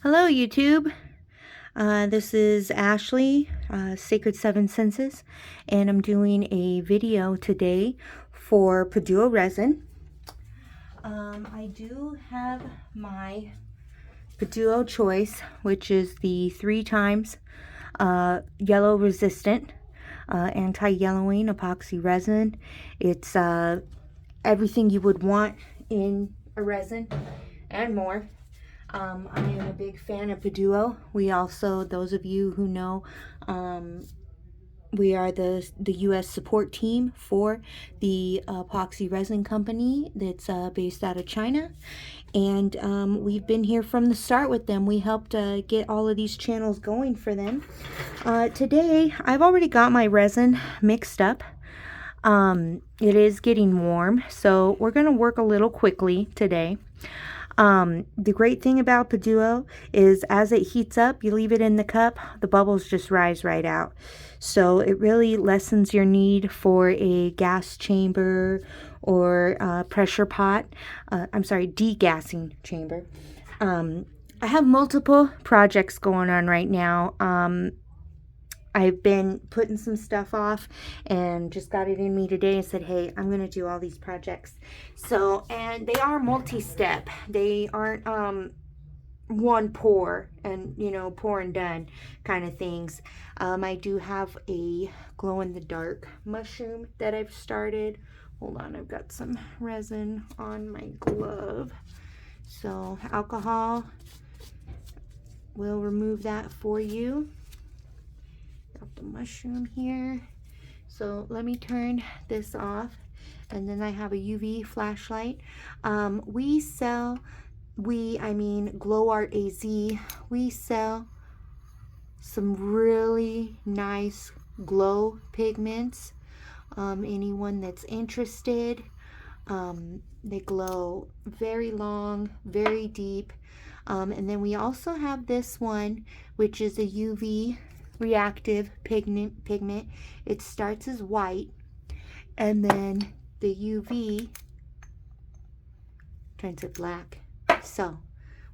Hello, YouTube. This is Ashley, Sacred7senses, and I'm doing a video today for Paduo resin. I do have my Paduo choice, which is the 3 times yellow resistant anti-yellowing epoxy resin. It's everything you would want in a resin and more. I am a big fan of Paduo. We also, those of you who know, we are the U.S. support team for the epoxy resin company that's based out of China. And we've been here from the start with them. We helped get all of these channels going for them. Today, I've already got my resin mixed up. It is getting warm, so we're going to work a little quickly today. The great thing about Paduo is as it heats up, you leave it in the cup, the bubbles just rise right out. So it really lessens your need for a gas chamber or pressure pot. Degassing chamber. I have multiple projects going on right now. I've been putting some stuff off and just got it in me today and said, hey, I'm going to do all these projects. So, and they are multi-step. They aren't one pour and, pour and done kind of things. I do have a glow-in-the-dark mushroom that I've started. Hold on, I've got some resin on my glove. So, alcohol will remove that for you. Got the mushroom here. So let me turn this off, and then I have a UV flashlight. We sell, Glow Art AZ, we sell some really nice glow pigments. Anyone that's interested, they glow very long, very deep. And then we also have this one, which is a UV reactive pigment. It starts as white, and then the UV turns it black. So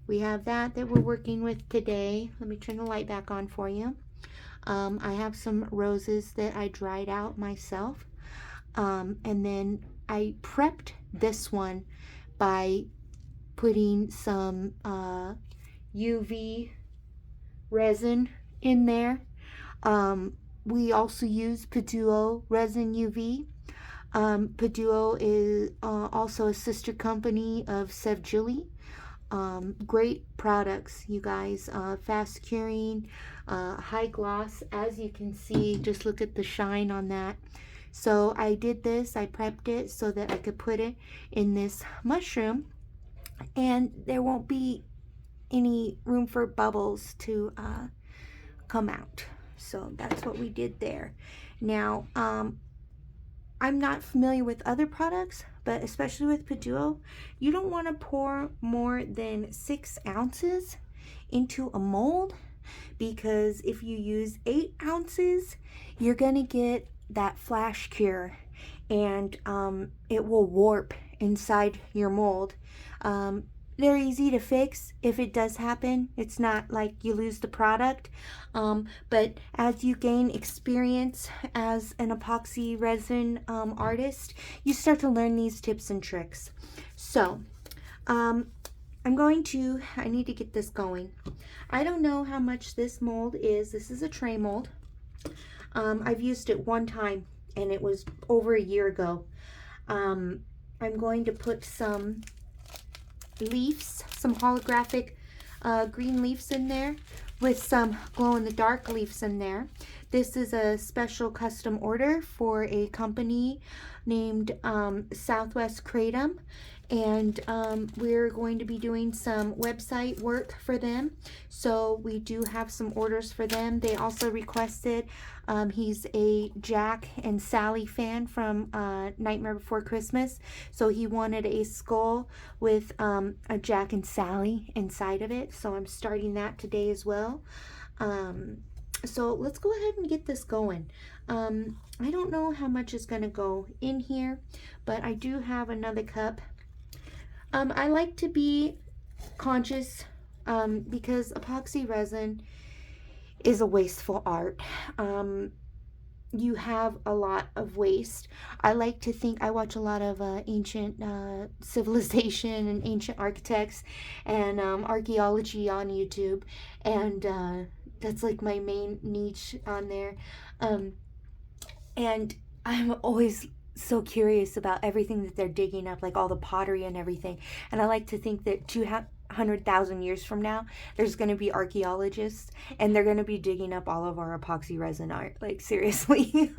we have that we're working with today. Let me turn the light back on for you. I have some roses that I dried out myself, and then I prepped this one by putting some UV resin in there. We also use Paduo Resin UV. Paduo is also a sister company of Sevgili. Great products, you guys. Fast curing, high gloss. As you can see, just look at the shine on that. So I did this, I prepped it so that I could put it in this mushroom, and there won't be any room for bubbles to come out. So that's what we did there. Now, I'm not familiar with other products, but especially with Paduo, you don't want to pour more than 6 ounces into a mold, because if you use 8 ounces, you're going to get that flash cure, and it will warp inside your mold. They're easy to fix if it does happen. It's not like you lose the product. But as you gain experience as an epoxy resin artist, you start to learn these tips and tricks. So, I need to get this going. I don't know how much this mold is. This is a tray mold. I've used it one time, and it was over a year ago. I'm going to put some leaves, some holographic green leaves in there with some glow-in-the-dark leaves in there. This is a special custom order for a company named Southwest Kratom, and we're going to be doing some website work for them. So we do have some orders for them. They also requested, he's a Jack and Sally fan from Nightmare Before Christmas, so he wanted a skull with a Jack and Sally inside of it. So I'm starting that today as well. So let's go ahead and get this going. I don't know how much is going to go in here, but I do have another cup. I like to be conscious because epoxy resin is a wasteful art. You have a lot of waste. I like to think, I watch a lot of ancient civilization and ancient architects and archaeology on YouTube, and that's like my main niche on there. Um, and I'm always so curious about everything that they're digging up, like all the pottery and everything. And I like to think that 200,000 years from now, there's going to be archaeologists and they're going to be digging up all of our epoxy resin art. Like, seriously.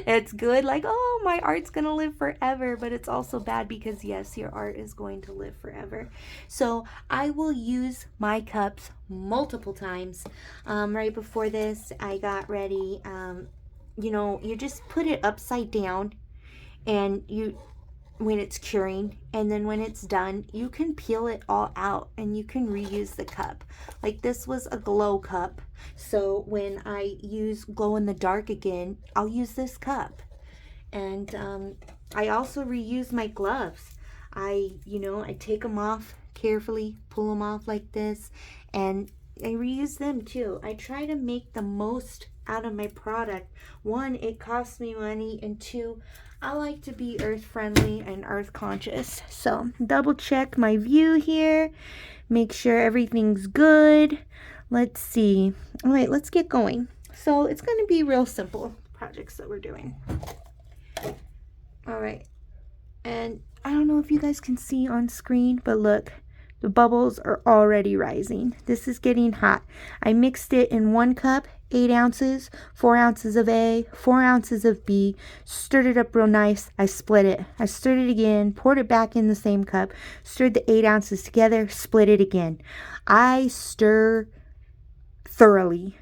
It's good. Like, oh, my art's going to live forever. But it's also bad because, yes, your art is going to live forever. So I will use my cups multiple times. Right before this, I got ready. You know, you just put it upside down and you, when it's curing, and then when it's done, you can peel it all out and you can reuse the cup. Like, this was a glow cup, so when I use glow in the dark again, I'll use this cup. And I also reuse my gloves. I take them off carefully, pull them off like this, and I reuse them too. I try to make the most out of my product. One, it costs me money, and two, I like to be earth friendly and earth conscious. So double check my view here, make sure everything's good. Let's see. All right, let's get going. So it's going to be real simple projects that we're doing. All right, and I don't know if you guys can see on screen, but look, the bubbles are already rising. This is getting hot. I mixed it in 1 cup, 8 ounces, 4 ounces of A, 4 ounces of B, stirred it up real nice. I split it. I stirred it again, poured it back in the same cup, stirred the 8 ounces together, split it again. I stir thoroughly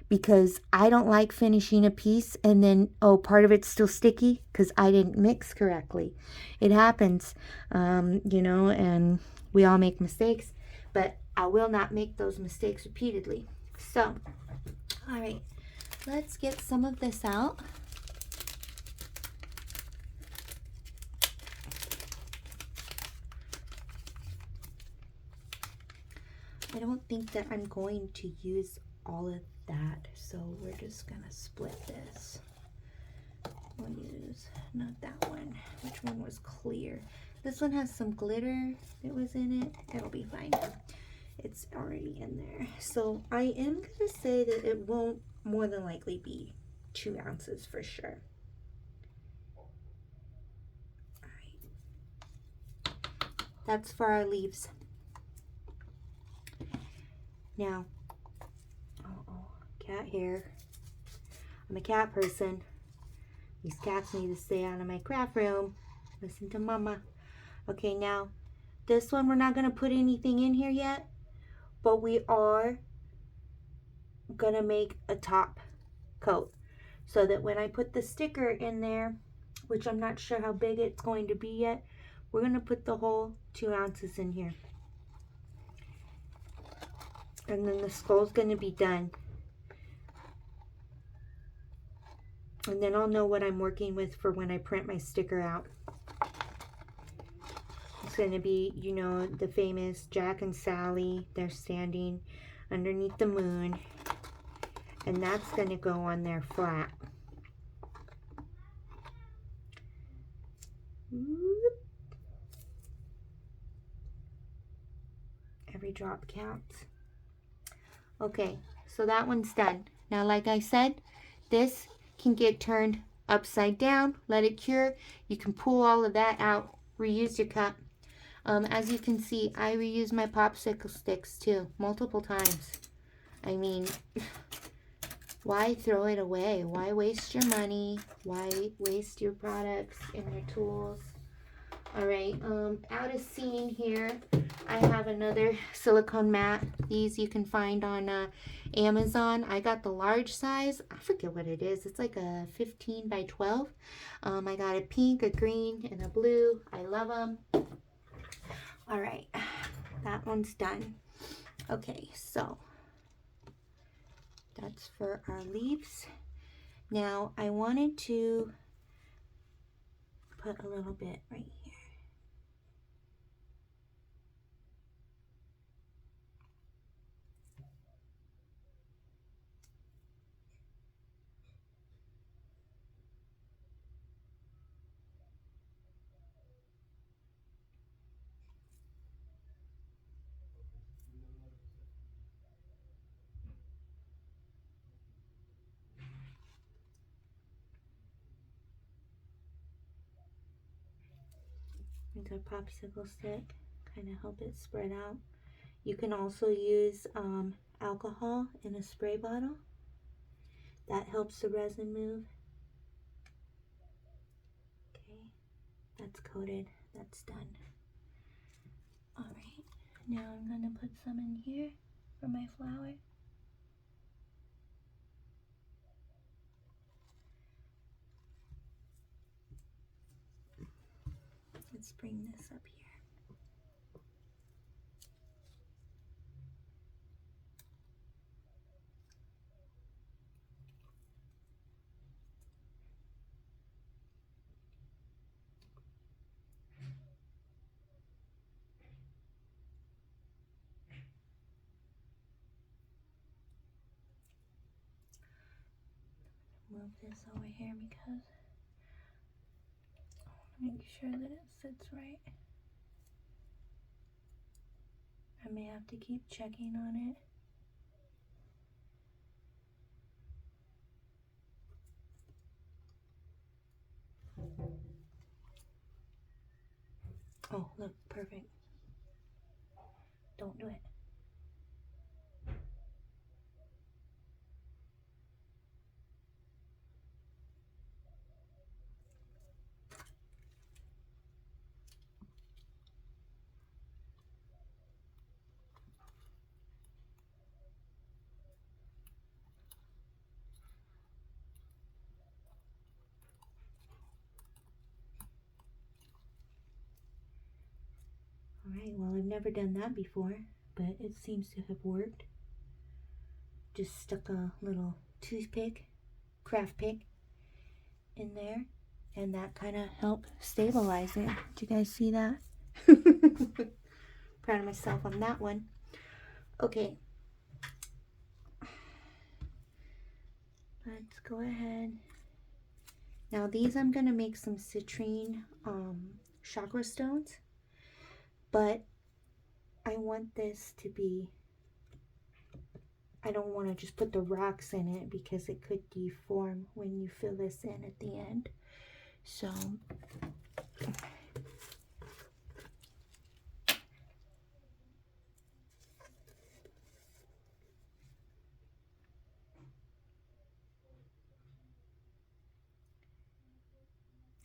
because I don't like finishing a piece and then, oh, part of it's still sticky because I didn't mix correctly. It happens, and we all make mistakes, but I will not make those mistakes repeatedly. So, all right, let's get some of this out. I don't think that I'm going to use all of that, so we're just gonna split this. We'll use not that one. Which one was clear? This one has some glitter that was in it. It'll be fine. It's already in there. So I am gonna say that it won't more than likely be 2 ounces for sure. All right. That's for our leaves. Now, cat hair. I'm a cat person. These cats need to stay out of my craft room. Listen to mama. Okay, now, this one we're not going to put anything in here yet, but we are going to make a top coat so that when I put the sticker in there, which I'm not sure how big it's going to be yet, we're going to put the whole 2 ounces in here. And then the skull's going to be done. And then I'll know what I'm working with for when I print my sticker out. It's going to be, the famous Jack and Sally. They're standing underneath the moon. And that's going to go on there flat. Every drop counts. Okay, so that one's done. Now, like I said, this can get turned upside down, let it cure. You can pull all of that out, reuse your cup. As you can see, I reuse my popsicle sticks too, multiple times. I mean, why throw it away? Why waste your money? Why waste your products and your tools? All right, out of scene here, I have another silicone mat. These you can find on Amazon. I got the large size. I forget what it is. It's like a 15 by 12. I got a pink, a green, and a blue. I love them. All right, that one's done. Okay, so that's for our leaves. Now, I wanted to put a little bit right here. With our popsicle stick, kind of help it spread out. You can also use alcohol in a spray bottle. That helps the resin move. Okay, that's coated. That's done. Alright, now I'm going to put some in here for my flower. Let's bring this up here. Move this over here because I want to make sure that it sits right. I may have to keep checking on it. Oh, look, perfect. Don't do it. Alright, well, I've never done that before, but it seems to have worked. Just stuck a little toothpick, craft pick, in there, and that kind of helped stabilize it. Did you guys see that? Proud of myself on that one. Okay. Let's go ahead. Now these I'm going to make some citrine chakra stones. But I want this to be, I don't want to just put the rocks in it because it could deform when you fill this in at the end. So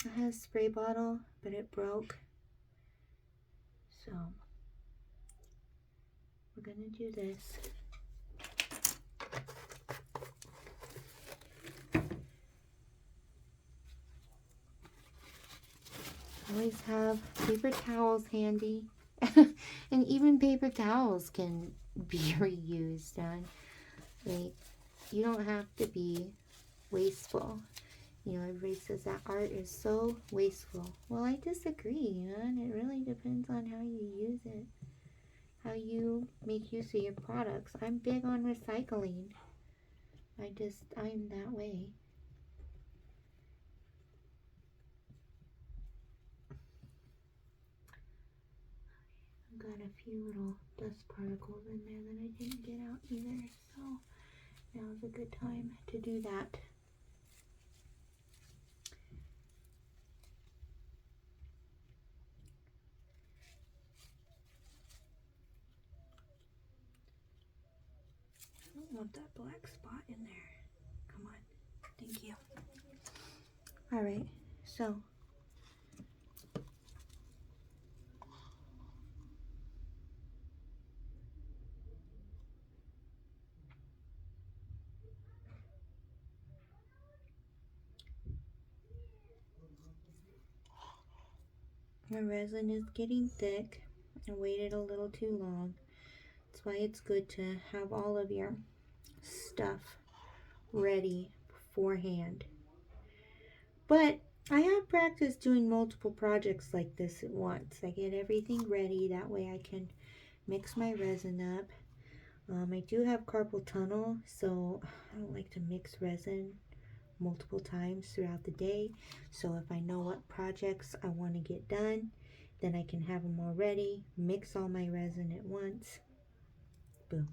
it has a spray bottle, but it broke. So we're gonna do this. Always have paper towels handy. And even paper towels can be reused, and like, you don't have to be wasteful. You know, everybody says that art is so wasteful. Well, I disagree, man. It really depends on how you use it, how you make use of your products. I'm big on recycling. I'm that way. I've got a few little dust particles in there that I didn't get out either, so now's a good time to do that. I don't want that black spot in there. Come on. Thank you. Alright, so my resin is getting thick. I waited a little too long. That's why it's good to have all of your stuff ready beforehand. But I have practiced doing multiple projects like this at once. I get everything ready, that way I can mix my resin up. I do have carpal tunnel, so I don't like to mix resin multiple times throughout the day. So if I know what projects I want to get done, then I can have them all ready, mix all my resin at once. Boom.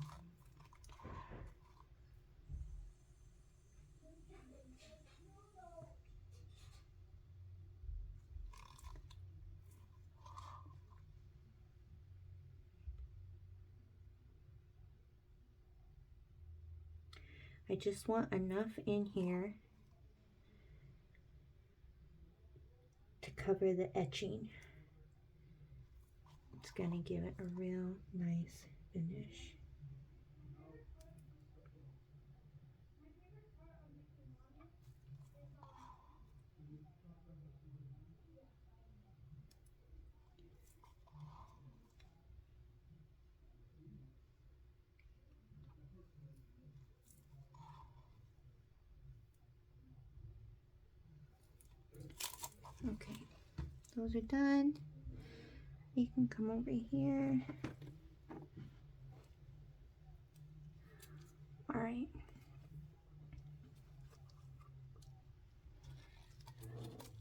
I just want enough in here to cover the etching. It's going to give it a real nice finish. Okay, those are done. You can come over here. All right.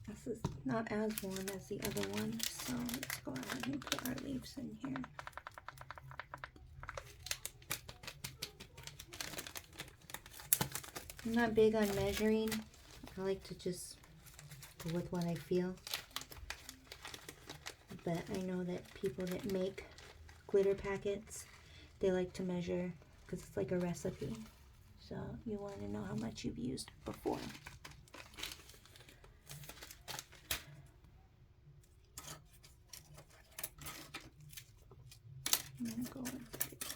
This is not as warm as the other one, so let's go ahead and put our leaves in here. I'm not big on measuring. I like to just go with what I feel. But I know that people that make glitter packets, they like to measure because it's like a recipe. So you want to know how much you've used before. I'm going to go with the big one.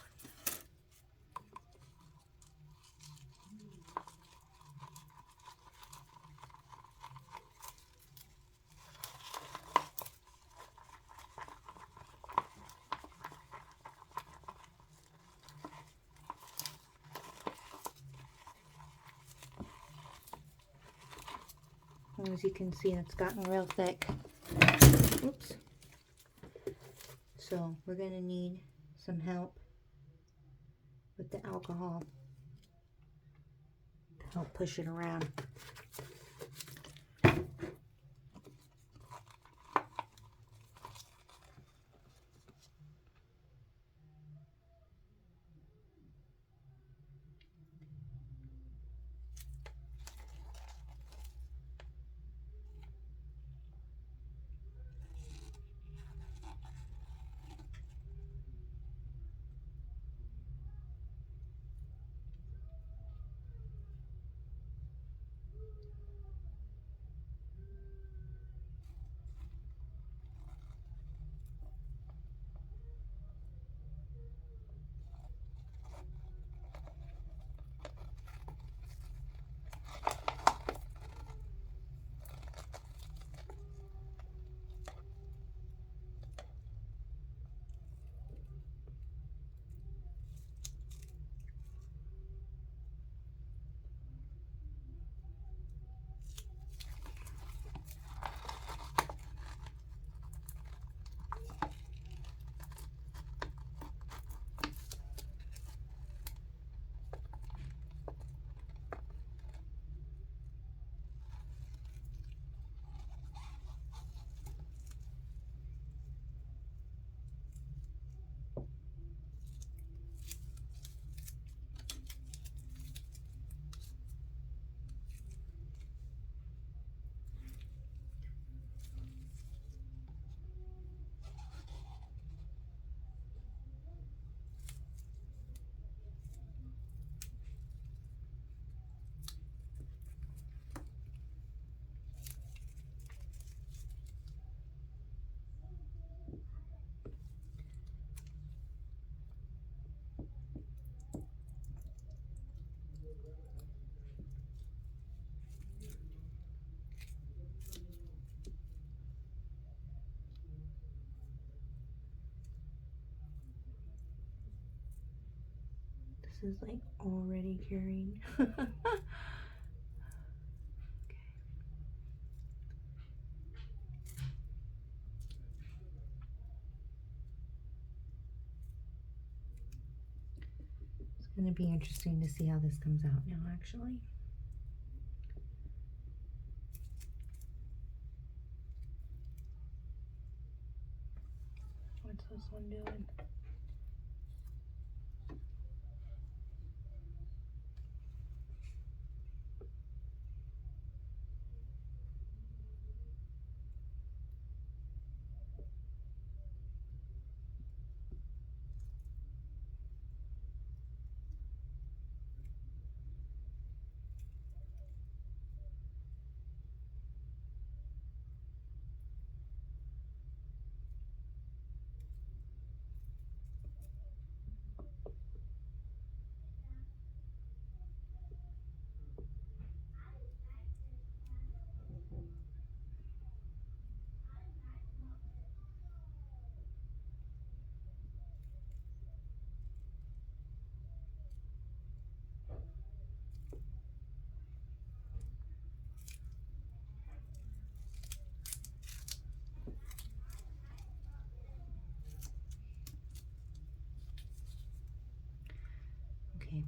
As you can see, it's gotten real thick. Oops. So we're going to need some help with the alcohol to help push it around. This is like already curing. Okay. It's going to be interesting to see how this comes out now, actually. What's this one doing? Okay.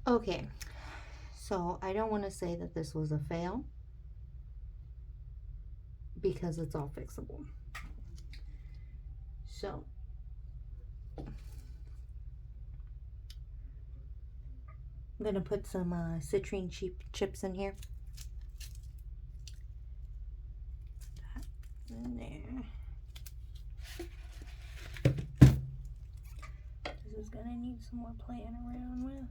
Okay, so I don't want to say that this was a fail because it's all fixable. So I'm going to put some citrine chips in here. That in there. This is going to need some more playing around with.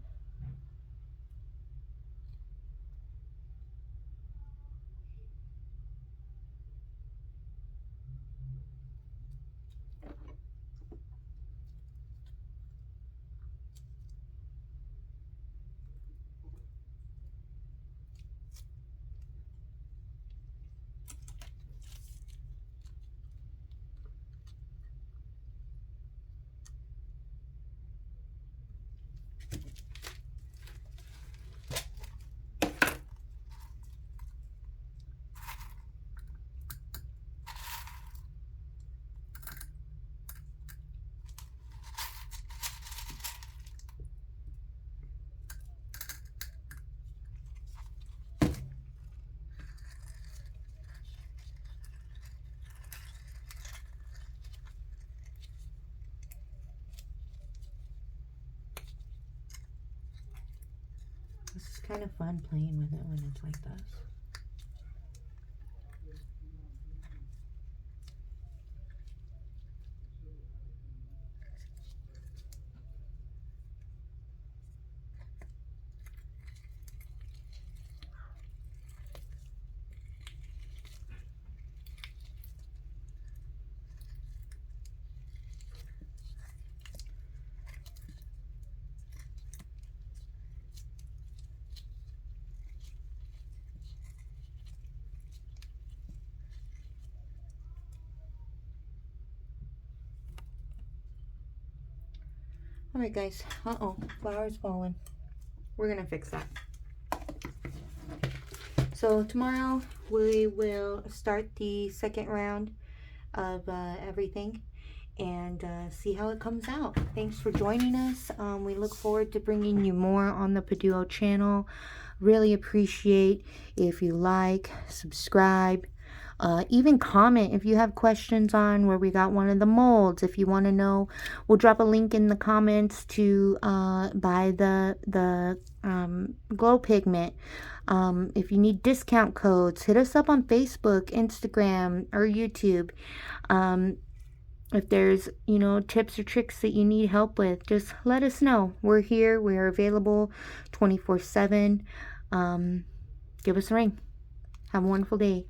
This is kind of fun playing with it when it's like this. Alright guys, flower's falling. We're gonna fix that. So tomorrow we will start the second round of everything and see how it comes out. Thanks for joining us. We look forward to bringing you more on the Paduo channel. Really appreciate if you like, subscribe, even comment if you have questions on where we got one of the molds. If you want to know, we'll drop a link in the comments to buy the glow pigment. If you need discount codes, hit us up on Facebook, Instagram, or YouTube. If there's, tips or tricks that you need help with, just let us know. We're here. We're available 24/7. Give us a ring. Have a wonderful day.